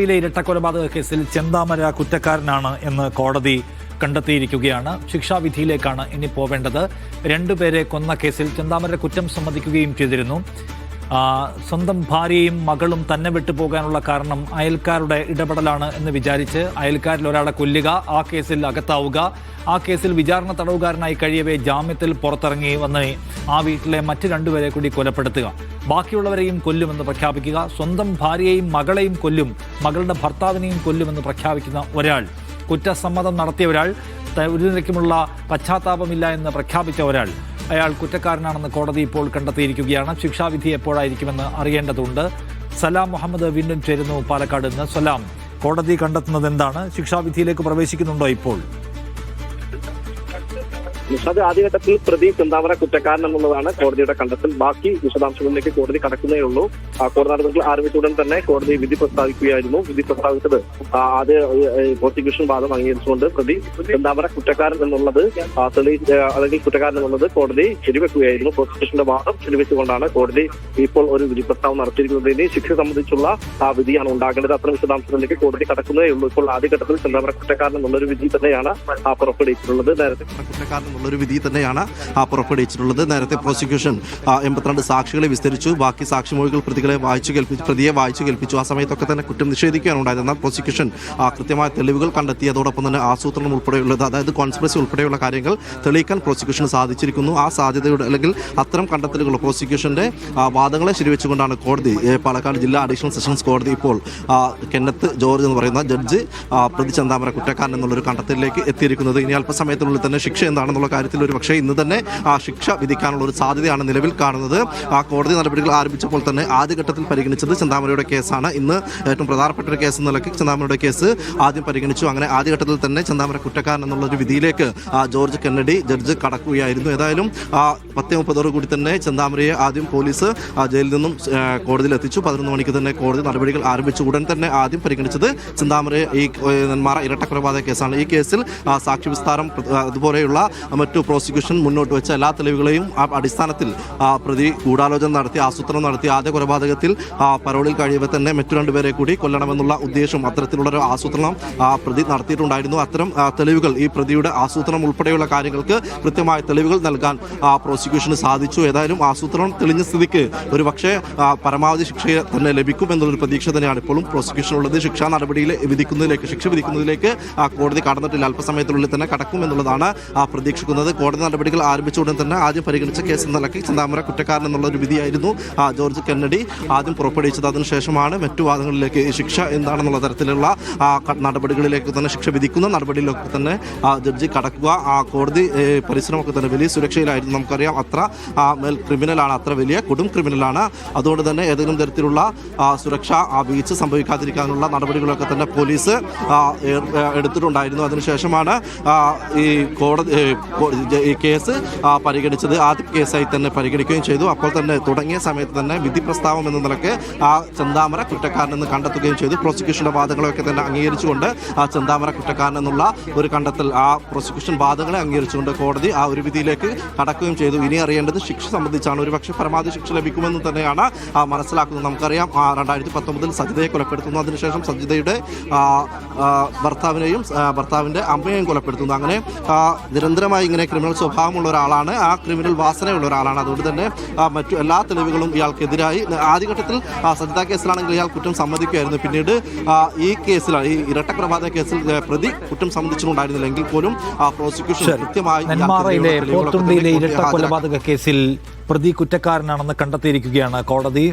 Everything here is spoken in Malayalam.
ഇരട്ടക്കൊലപാതക കേസിൽ ചെന്താമര കുറ്റക്കാരനാണ് എന്ന് കോടതി കണ്ടെത്തിയിരിക്കുകയാണ്. ശിക്ഷാവിധിയിലേക്കാണ് ഇനി പോവേണ്ടത്. രണ്ടുപേരെ കൊന്ന കേസിൽ ചെന്താമര കുറ്റം സമ്മതിക്കുകയും ചെയ്തിരുന്നു. സ്വന്തം ഭാര്യയും മകളും തന്നെ വിട്ടുപോകാനുള്ള കാരണം അയൽക്കാരുടെ ഇടപെടലാണ് എന്ന് വിചാരിച്ച് അയൽക്കാരിൽ ഒരാളെ കൊല്ലുക, ആ കേസിൽ അകത്താവുക, ആ കേസിൽ വിചാരണ തടവുകാരനായി കഴിയവേ ജാമ്യത്തിൽ പുറത്തിറങ്ങി വന്ന് ആ വീട്ടിലെ മറ്റ് രണ്ടുപേരെ കൂടി കൊലപ്പെടുത്തുക, ബാക്കിയുള്ളവരെയും കൊല്ലുമെന്ന് പ്രഖ്യാപിക്കുക, സ്വന്തം ഭാര്യയെയും മകളെയും കൊല്ലും, മകളുടെ ഭർത്താവിനെയും കൊല്ലുമെന്ന് പ്രഖ്യാപിക്കുന്ന ഒരാൾ, കുറ്റസമ്മതം നടത്തിയ ഒരാൾ, ഒരു നിലയ്ക്കുമുള്ള പശ്ചാത്താപമില്ല എന്ന് പ്രഖ്യാപിച്ച ഒരാൾ, അയാൾ കുറ്റക്കാരനാണെന്ന് കോടതി ഇപ്പോൾ കണ്ടെത്തിയിരിക്കുകയാണ്. ശിക്ഷാവിധി എപ്പോഴായിരിക്കുമെന്ന് അറിയേണ്ടതുണ്ട്. സലാം മുഹമ്മദ് വീണ്ടും ചേരുന്നു പാലക്കാട് നിന്ന്. സലാം, കോടതി കണ്ടെത്തുന്നത് എന്താണ്? ശിക്ഷാവിധിയിലേക്ക് പ്രവേശിക്കുന്നുണ്ടോ ഇപ്പോൾ? നിഷാദ്, ആദ്യഘട്ടത്തിൽ പ്രതി ചെന്താമര കുറ്റക്കാരൻ എന്നുള്ളതാണ് കോടതിയുടെ കണ്ടെത്തൽ. ബാക്കി വിശദാംശങ്ങളിലേക്ക് കോടതി കടക്കുന്നേ ഉള്ളൂ. കോടതി നടപടികൾ ആരംഭിച്ചുടൻ തന്നെ കോടതി വിധി പ്രസ്താവിക്കുകയായിരുന്നു. വിധി പ്രസ്താവിച്ചത് ആദ്യ പ്രോസിക്യൂഷൻ വാദം അംഗീകരിച്ചുകൊണ്ട് പ്രതി ചെന്താമര കുറ്റക്കാരൻ എന്നുള്ളത് അല്ലെങ്കിൽ കുറ്റക്കാരൻ എന്നുള്ളത് കോടതി ശരിവെക്കുകയായിരുന്നു. പ്രോസിക്യൂഷന്റെ വാദം ശരിവെച്ചുകൊണ്ടാണ് കോടതി ഇപ്പോൾ ഒരു വിധി പ്രസ്താവം നടത്തിയിരിക്കുന്നത്. ഇനി ശിക്ഷ സംബന്ധിച്ചുള്ള വിധിയാണ് ഉണ്ടാകേണ്ടത്. അത്തരം വിശദാംശങ്ങളിലേക്ക് കോടതി കടക്കുന്നേ ഉള്ളൂ. ഇപ്പോൾ ആദ്യഘട്ടത്തിൽ ചെന്താമര കുറ്റക്കാരൻ എന്നുള്ളൊരു വിധി തന്നെയാണ് പുറപ്പെടുവിച്ചിട്ടുള്ളത്. നേരത്തെ പ്രോസിക്യൂഷൻ 82 സാക്ഷികളെ വിസ്തരിച്ചു. ബാക്കി സാക്ഷിമൊഴികൾ പ്രതിയെ വായിച്ചു കേൾപ്പിച്ചു. ആ സമയത്തൊക്കെ തന്നെ കുറ്റം നിഷേധിക്കുകയാണ് ഉണ്ടായത്. എന്നാൽ പ്രോസിക്യൂഷൻ കൃത്യമായ തെളിവുകൾ കണ്ടെത്തി. അതോടൊപ്പം തന്നെ ആസൂത്രണം ഉൾപ്പെടെയുള്ളത്, അതായത് കോൺസ്പിറസി ഉൾപ്പെടെയുള്ള കാര്യങ്ങൾ തെളിയിക്കാൻ പ്രോസിക്യൂഷന് സാധിച്ചിരിക്കുന്നു. ആ സാധ്യതയുടെ അല്ലെങ്കിൽ അത്തരം കണ്ടെത്തലുകൾ പ്രോസിക്യൂഷന്റെ വാദങ്ങളെ ശരിവെച്ചുകൊണ്ടാണ് കോടതി, പാലക്കാട് ജില്ലാ അഡീഷണൽ സെഷൻസ് കോടതി ഇപ്പോൾ കെന്നത്ത് ജോർജ് എന്ന് പറയുന്ന ജഡ്ജ് പ്രതി ചെന്താമര കുറ്റക്കാരൻ എന്നുള്ളൊരു കണ്ടെത്തലിലേക്ക് എത്തിയിരിക്കുന്നത്. ഇനി അല്പസമയത്തിനുള്ളിൽ തന്നെ ശിക്ഷ എന്താണെന്നുള്ള കാര്യത്തിൽ ഒരു പക്ഷേ ഇന്ന് തന്നെ ശിക്ഷ വിധിക്കാനുള്ള ഒരു സാധ്യതയാണ് നിലവിൽ കാണുന്നത്. കോടതി നടപടികൾ ആരംഭിച്ചപ്പോൾ തന്നെ ആദ്യഘട്ടത്തിൽ പരിഗണിച്ചത് ചെന്താമരയുടെ കേസാണ്. ഇന്ന് ഏറ്റവും പ്രധാനപ്പെട്ട ഒരു കേസ് നിലയ്ക്ക് ചെന്താമരയുടെ കേസ് ആദ്യം പരിഗണിച്ചു. അങ്ങനെ ആദ്യഘട്ടത്തിൽ തന്നെ ചെന്താമര കുറ്റക്കാരൻ എന്നുള്ളൊരു വിധിയിലേക്ക് ജോർജ് കെന്നഡി ജഡ്ജ് കടക്കുകയായിരുന്നു. ഏതായാലും 10:30 കൂടി തന്നെ ചെന്താമരയെ ആദ്യം പോലീസ് ജയിലിൽ നിന്നും കോടതിയിൽ എത്തിച്ചു. 11 മണിക്ക് തന്നെ കോടതി നടപടികൾ ആരംഭിച്ചു. ഉടൻ തന്നെ ആദ്യം പരിഗണിച്ചത് ചെന്താമരയെ ഈ നെന്മാറ ഇരട്ടക്കൊലപാതക കേസാണ്. ഈ കേസിൽ സാക്ഷി വിസ്താരം അതുപോലെയുള്ള മറ്റു പ്രോസിക്യൂഷൻ മുന്നോട്ട് വെച്ച എല്ലാ തെളിവുകളെയും അടിസ്ഥാനത്തിൽ പ്രതി ഗൂഢാലോചന നടത്തി, ആസൂത്രണം നടത്തി. ആദ്യ കൊലപാതകത്തിൽ പരോളിൽ കഴിയവെ തന്നെ മറ്റു രണ്ടുപേരെ കൂടി കൊല്ലണമെന്നുള്ള ഉദ്ദേശം, അത്തരത്തിലുള്ളൊരു ആസൂത്രണം പ്രതി നടത്തിയിട്ടുണ്ടായിരുന്നു. അത്തരം തെളിവുകൾ, ഈ പ്രതിയുടെ ആസൂത്രണം ഉൾപ്പെടെയുള്ള കാര്യങ്ങൾക്ക് കൃത്യമായ തെളിവുകൾ നൽകാൻ പ്രോസിക്യൂഷന് സാധിച്ചു. ഏതായാലും ആസൂത്രണം തെളിഞ്ഞ സ്ഥിതിക്ക് ഒരു പക്ഷേ പരമാവധി ശിക്ഷ തന്നെ ലഭിക്കും എന്നുള്ളൊരു പ്രതീക്ഷ തന്നെയാണ് ഇപ്പോഴും പ്രോസിക്യൂഷനുള്ളത്. ശിക്ഷ വിധിക്കുന്നതിലേക്ക് കോടതി കടന്നിട്ടില്ല. അല്പസമയത്തിനുള്ളിൽ തന്നെ കടക്കും എന്നുള്ളതാണ് പ്രതീക്ഷിക്കുന്നത്. കോടതി നടപടികൾ ആരംഭിച്ച ഉടൻ തന്നെ ആദ്യം പരിഗണിച്ച കേസ് എന്ന നിലയ്ക്ക് ചെന്താമര കുറ്റക്കാരൻ എന്നുള്ള ഒരു വിധിയായിരുന്നു ജോർജ് കെന്നഡി ആദ്യം പുറപ്പെടുവിച്ചത്. അതിനുശേഷമാണ് മറ്റു വാദങ്ങളിലേക്ക് ശിക്ഷ എന്താണെന്നുള്ള തരത്തിലുള്ള നടപടികളിലേക്ക് തന്നെ, ശിക്ഷ വിധിക്കുന്ന നടപടിയിലൊക്കെ തന്നെ ജഡ്ജി കടക്കുക. കോടതി പരിസരമൊക്കെ തന്നെ വലിയ സുരക്ഷയിലായിരുന്നു. നമുക്കറിയാം, അത്ര ക്രിമിനലാണ്, അത്ര വലിയ കൊടും ക്രിമിനലാണ്. അതുകൊണ്ട് തന്നെ ഏതെങ്കിലും തരത്തിലുള്ള സുരക്ഷ വീഴ്ച സംഭവിക്കാതിരിക്കാനുള്ള നടപടികളൊക്കെ തന്നെ പോലീസ് എടുത്തിട്ടുണ്ടായിരുന്നു. അതിനുശേഷമാണ് ഈ കേസ് പരിഗണിച്ചത്. ആദ്യ കേസായി തന്നെ പരിഗണിക്കുകയും ചെയ്തു. അപ്പോൾ തന്നെ തുടങ്ങിയ സമയത്ത് തന്നെ വിധി പ്രസ്താവം എന്ന നിലയ്ക്ക് ചെന്താമര കുറ്റക്കാരനെന്ന് കണ്ടെത്തുകയും ചെയ്തു. പ്രോസിക്യൂഷന്റെ വാദങ്ങളൊക്കെ തന്നെ അംഗീകരിച്ചുകൊണ്ട് ചെന്താമര കുറ്റക്കാരൻ എന്നുള്ള ഒരു കണ്ടെത്തൽ, പ്രോസിക്യൂഷൻ വാദങ്ങളെ അംഗീകരിച്ചുകൊണ്ട് കോടതി ഒരു വിധിയിലേക്ക് കടക്കുകയും ചെയ്തു. ഇനി അറിയേണ്ടത് ശിക്ഷ സംബന്ധിച്ചാണ്. ഒരു പക്ഷേ പരമാവധി ശിക്ഷ ലഭിക്കുമെന്ന് തന്നെയാണ് മനസ്സിലാക്കുന്നത്. നമുക്കറിയാം, 2019 സജിതയെ കൊലപ്പെടുത്തുന്നു. അതിനുശേഷം സജിതയുടെ ഭർത്താവിന്റെ അമ്മയെയും കൊലപ്പെടുത്തുന്നു. അങ്ങനെ നിരന്തരമായി ഇങ്ങനെ ക്രിമിനൽ സ്വഭാവമുള്ള ഒരാളാണ്, ആ ക്രിമിനൽ വാസനയുള്ള ഒരാളാണ്. അതുകൊണ്ട് തന്നെ മറ്റു എല്ലാ തെളിവുകളും ഇയാൾക്കെതിരായി, ആദ്യഘട്ടത്തിൽ സജിത കേസിലാണെങ്കിൽ ഇയാൾ കുറ്റം സമ്മതിക്കുകയായിരുന്നു. പിന്നീട് ഈ കേസിലാണ്, ഈ ഇരട്ടക്കൊലപാതക കേസിൽ പ്രതി കുറ്റം സമ്മതിച്ചിട്ടുണ്ടായിരുന്നില്ല എങ്കിൽ പോലും പ്രോസിക്യൂഷൻ കൃത്യമായി നെന്മാറയിലെ പോത്തുണ്ടിയിലെ ഇരട്ടക്കൊലപാതക കേസിൽ പ്രതി കുറ്റക്കാരനാണെന്ന് കണ്ടെത്തിയിരിക്കുകയാണ് കോടതി.